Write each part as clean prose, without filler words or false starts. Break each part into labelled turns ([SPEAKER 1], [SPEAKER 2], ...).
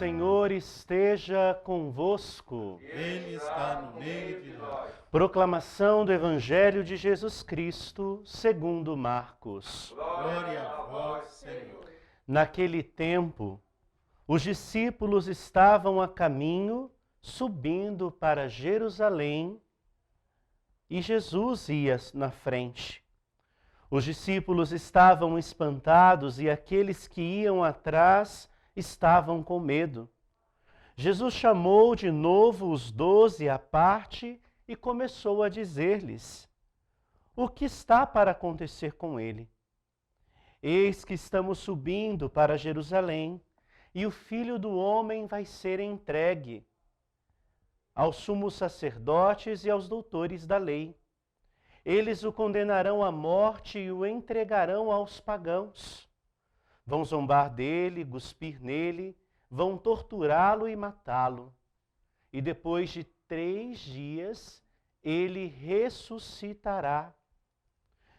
[SPEAKER 1] Senhor esteja convosco.
[SPEAKER 2] Ele está no meio de nós.
[SPEAKER 1] Proclamação do Evangelho de Jesus Cristo, segundo Marcos.
[SPEAKER 2] Glória a vós, Senhor.
[SPEAKER 1] Naquele tempo, os discípulos estavam a caminho, subindo para Jerusalém, e Jesus ia na frente. Os discípulos estavam espantados e aqueles que iam atrás estavam com medo. Jesus chamou de novo os 12 à parte e começou a dizer-lhes: o que está para acontecer com ele? Eis que estamos subindo para Jerusalém, e o Filho do Homem vai ser entregue aos sumos sacerdotes e aos doutores da lei. Eles o condenarão à morte e o entregarão aos pagãos. Vão zombar dele, cuspir nele, vão torturá-lo e matá-lo. E depois de 3 dias, ele ressuscitará.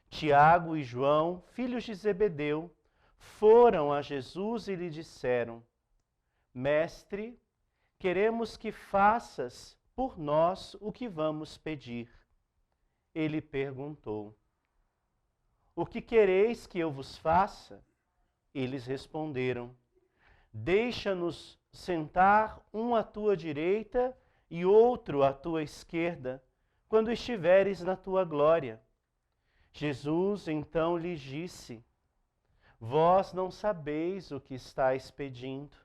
[SPEAKER 1] Tiago e João, filhos de Zebedeu, foram a Jesus e lhe disseram: Mestre, queremos que faças por nós o que vamos pedir. Ele perguntou: o que quereis que eu vos faça? Eles responderam: deixa-nos sentar um à tua direita e outro à tua esquerda, quando estiveres na tua glória. Jesus então lhes disse: vós não sabeis o que estáis pedindo.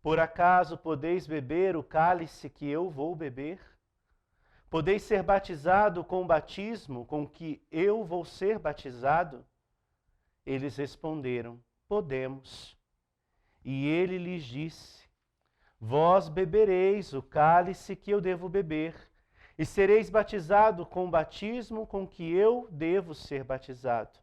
[SPEAKER 1] Por acaso podeis beber o cálice que eu vou beber? Podeis ser batizado com o batismo com que eu vou ser batizado? Eles responderam: podemos. E ele lhes disse: vós bebereis o cálice que eu devo beber, e sereis batizado com o batismo com que eu devo ser batizado.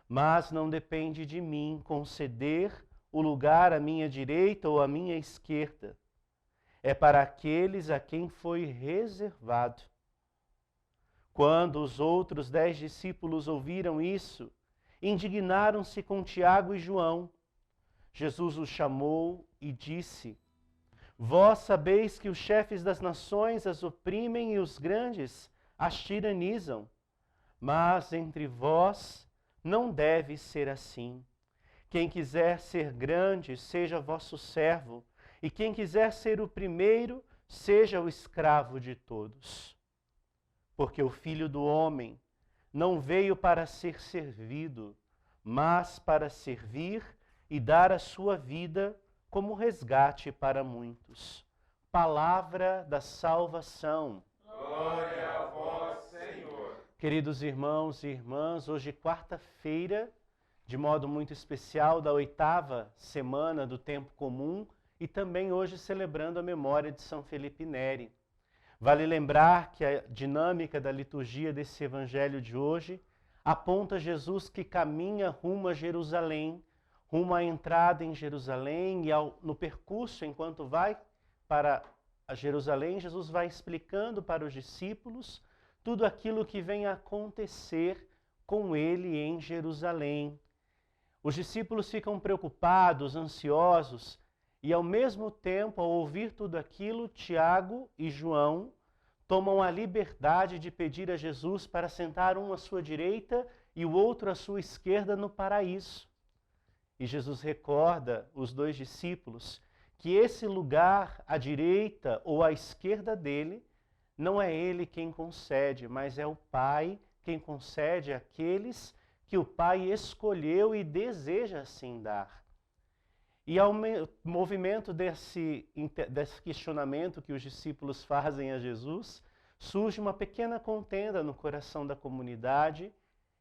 [SPEAKER 1] Mas não depende de mim conceder o lugar à minha direita ou à minha esquerda. É para aqueles a quem foi reservado. Quando os outros 10 discípulos ouviram isso, indignaram-se com Tiago e João. Jesus os chamou e disse: vós sabeis que os chefes das nações as oprimem e os grandes as tiranizam. Mas entre vós não deve ser assim. Quem quiser ser grande, seja vosso servo, e quem quiser ser o primeiro, seja o escravo de todos. Porque o Filho do Homem não veio para ser servido, mas para servir e dar a sua vida como resgate para muitos. Palavra da salvação.
[SPEAKER 2] Glória a vós, Senhor.
[SPEAKER 1] Queridos irmãos e irmãs, hoje quarta-feira, de modo muito especial, da 8ª semana do Tempo Comum, e também hoje celebrando a memória de São Felipe Neri. Vale lembrar que a dinâmica da liturgia desse evangelho de hoje aponta Jesus que caminha rumo a Jerusalém, rumo à entrada em Jerusalém, e no percurso, enquanto vai para a Jerusalém, Jesus vai explicando para os discípulos tudo aquilo que vem a acontecer com ele em Jerusalém. Os discípulos ficam preocupados, ansiosos, e ao mesmo tempo, ao ouvir tudo aquilo, Tiago e João tomam a liberdade de pedir a Jesus para sentar um à sua direita e o outro à sua esquerda no paraíso. E Jesus recorda os 2 discípulos que esse lugar à direita ou à esquerda dele não é ele quem concede, mas é o Pai quem concede àqueles que o Pai escolheu e deseja assim dar. E ao movimento desse questionamento que os discípulos fazem a Jesus, surge uma pequena contenda no coração da comunidade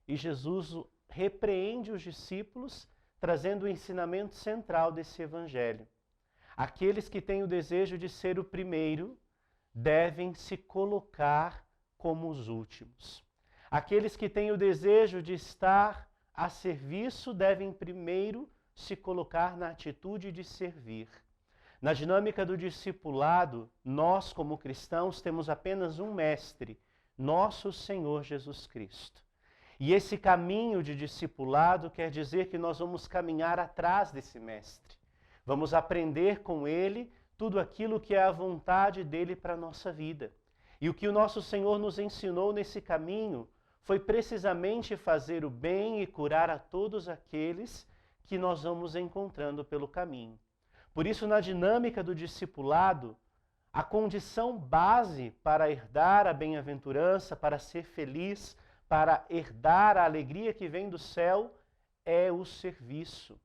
[SPEAKER 1] e Jesus repreende os discípulos, trazendo o ensinamento central desse evangelho. Aqueles que têm o desejo de ser o primeiro devem se colocar como os últimos. Aqueles que têm o desejo de estar a serviço devem primeiro se colocar na atitude de servir. Na dinâmica do discipulado, nós como cristãos temos apenas um mestre, nosso Senhor Jesus Cristo. E esse caminho de discipulado quer dizer que nós vamos caminhar atrás desse mestre. Vamos aprender com ele tudo aquilo que é a vontade dele para a nossa vida. E o que o nosso Senhor nos ensinou nesse caminho foi precisamente fazer o bem e curar a todos aqueles que nós vamos encontrando pelo caminho. Por isso, na dinâmica do discipulado, a condição base para herdar a bem-aventurança, para ser feliz, para herdar a alegria que vem do céu, é o serviço.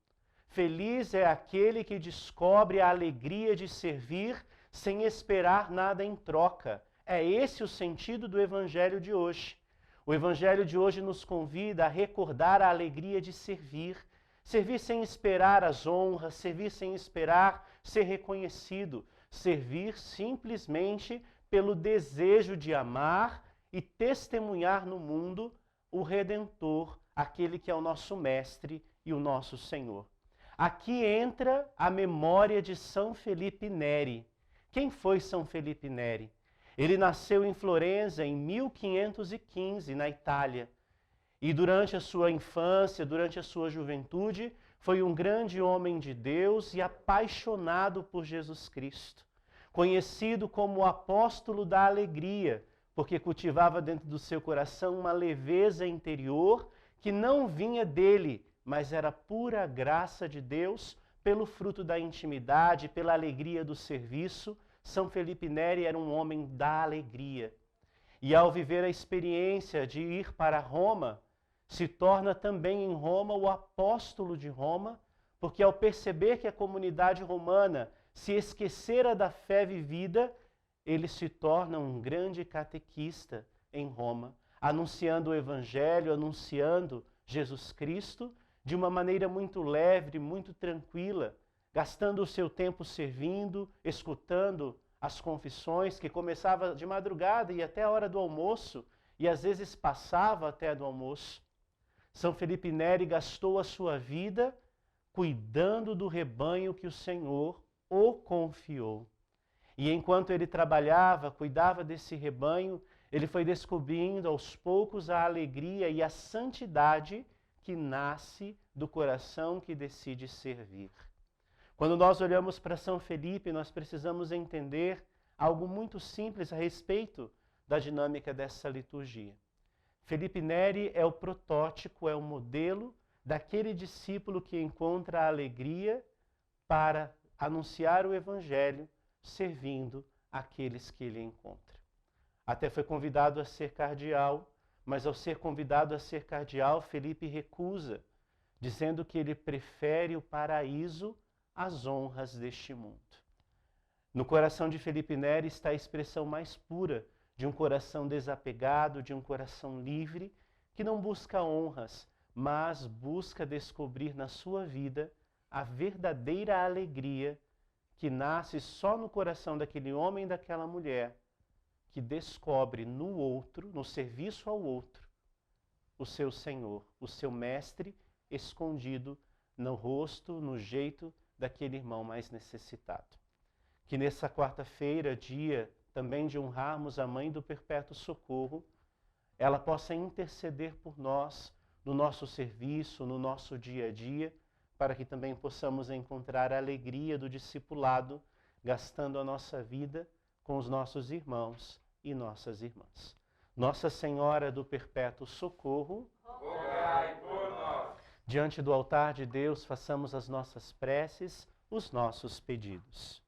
[SPEAKER 1] Feliz é aquele que descobre a alegria de servir sem esperar nada em troca. É esse o sentido do Evangelho de hoje. O Evangelho de hoje nos convida a recordar a alegria de servir. Servir sem esperar as honras, servir sem esperar ser reconhecido. Servir simplesmente pelo desejo de amar e testemunhar no mundo o Redentor, aquele que é o nosso Mestre e o nosso Senhor. Aqui entra a memória de São Felipe Neri. Quem foi São Felipe Neri? Ele nasceu em Florença em 1515, na Itália. E durante a sua infância, durante a sua juventude, foi um grande homem de Deus e apaixonado por Jesus Cristo. Conhecido como o apóstolo da alegria, porque cultivava dentro do seu coração uma leveza interior que não vinha dele, mas era pura graça de Deus, pelo fruto da intimidade, pela alegria do serviço. São Felipe Neri era um homem da alegria. E ao viver a experiência de ir para Roma, se torna também em Roma o apóstolo de Roma, porque ao perceber que a comunidade romana se esquecera da fé vivida, ele se torna um grande catequista em Roma, anunciando o Evangelho, anunciando Jesus Cristo, de uma maneira muito leve, muito tranquila, gastando o seu tempo servindo, escutando as confissões, que começava de madrugada e até a hora do almoço, e às vezes passava até a do almoço. São Felipe Neri gastou a sua vida cuidando do rebanho que o Senhor o confiou. E enquanto ele trabalhava, cuidava desse rebanho, ele foi descobrindo aos poucos a alegria e a santidade que nasce do coração que decide servir. Quando nós olhamos para São Felipe, nós precisamos entender algo muito simples a respeito da dinâmica dessa liturgia. Felipe Neri é o protótipo, é o modelo daquele discípulo que encontra a alegria para anunciar o Evangelho, servindo aqueles que ele encontra. Até foi convidado a ser cardeal, mas ao ser convidado a ser cardeal, Felipe recusa, dizendo que ele prefere o paraíso às honras deste mundo. No coração de Felipe Neri está a expressão mais pura de um coração desapegado, de um coração livre, que não busca honras, mas busca descobrir na sua vida a verdadeira alegria que nasce só no coração daquele homem e daquela mulher que descobre no outro, no serviço ao outro, o seu Senhor, o seu Mestre escondido no rosto, no jeito daquele irmão mais necessitado. Que nessa quarta-feira, dia também de honrarmos a Mãe do Perpétuo Socorro, ela possa interceder por nós no nosso serviço, no nosso dia a dia, para que também possamos encontrar a alegria do discipulado, gastando a nossa vida com os nossos irmãos e nossas irmãs. Nossa Senhora do Perpétuo Socorro,
[SPEAKER 2] rogai por nós.
[SPEAKER 1] Diante do altar de Deus, façamos as nossas preces, os nossos pedidos.